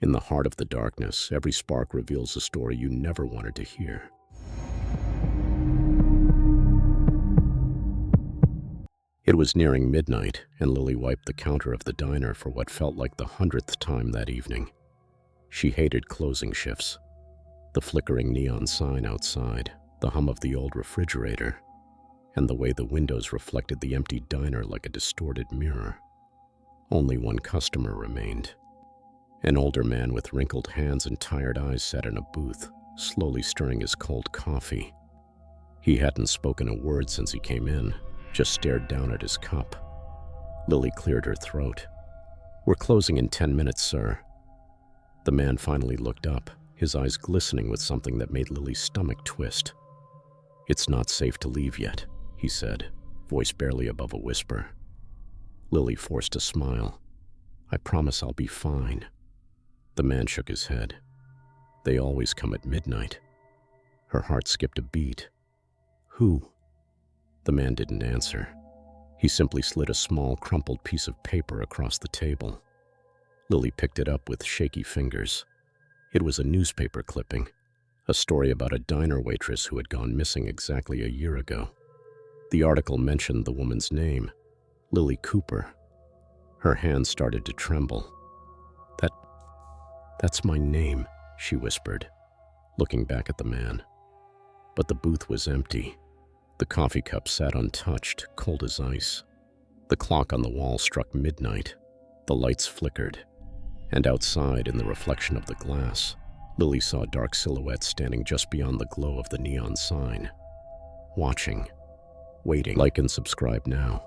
In the heart of the darkness, every spark reveals a story you never wanted to hear. It was nearing midnight, and Lily wiped the counter of the diner for what felt like the 100th time that evening. She hated closing shifts. The flickering neon sign outside, the hum of the old refrigerator, and the way the windows reflected the empty diner like a distorted mirror. Only one customer remained. An older man with wrinkled hands and tired eyes sat in a booth, slowly stirring his cold coffee. He hadn't spoken a word since he came in, just stared down at his cup. Lily cleared her throat. "We're closing in 10 minutes, sir." The man finally looked up, his eyes glistening with something that made Lily's stomach twist. "It's not safe to leave yet," he said, voice barely above a whisper. Lily forced a smile. "I promise I'll be fine." The man shook his head. "They always come at midnight." Her heart skipped a beat. "Who?" The man didn't answer. He simply slid a small, crumpled piece of paper across the table. Lily picked it up with shaky fingers. It was a newspaper clipping, a story about a diner waitress who had gone missing exactly a year ago. The article mentioned the woman's name, Lily Cooper. Her hands started to tremble. That's my name," she whispered, looking back at the man. But the booth was empty. The coffee cup sat untouched, cold as ice. The clock on the wall struck midnight. The lights flickered. And outside, in the reflection of the glass, Lily saw a dark silhouette standing just beyond the glow of the neon sign. Watching. Waiting. Like and subscribe now.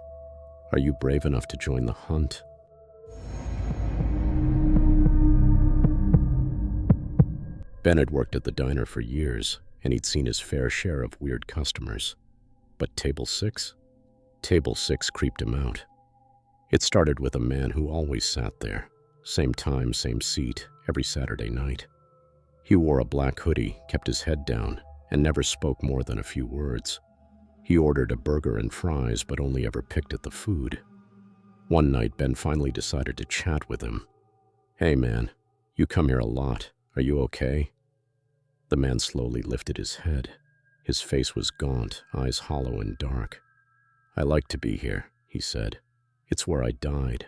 Are you brave enough to join the hunt? Ben had worked at the diner for years, and he'd seen his fair share of weird customers. But Table 6? Table 6 creeped him out. It started with a man who always sat there, same time, same seat, every Saturday night. He wore a black hoodie, kept his head down, and never spoke more than a few words. He ordered a burger and fries, but only ever picked at the food. One night, Ben finally decided to chat with him. "Hey man, you come here a lot. Are you okay?" The man slowly lifted his head. His face was gaunt, eyes hollow and dark. "I like to be here," he said. "It's where I died."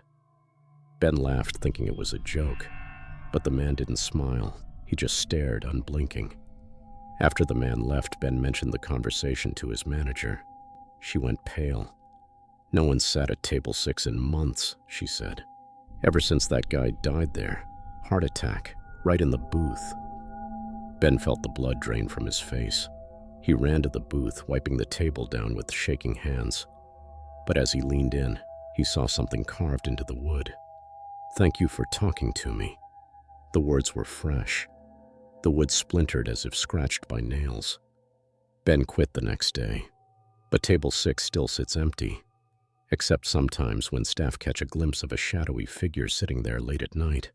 Ben laughed, thinking it was a joke. But the man didn't smile. He just stared, unblinking. After the man left, Ben mentioned the conversation to his manager. She went pale. "No one sat at Table 6 in months," she said. "Ever since that guy died there. Heart attack, right in the booth." Ben felt the blood drain from his face. He ran to the booth, wiping the table down with shaking hands. But as he leaned in, he saw something carved into the wood. "Thank you for talking to me." The words were fresh. The wood splintered as if scratched by nails. Ben quit the next day. But Table 6 still sits empty, except sometimes when staff catch a glimpse of a shadowy figure sitting there late at night.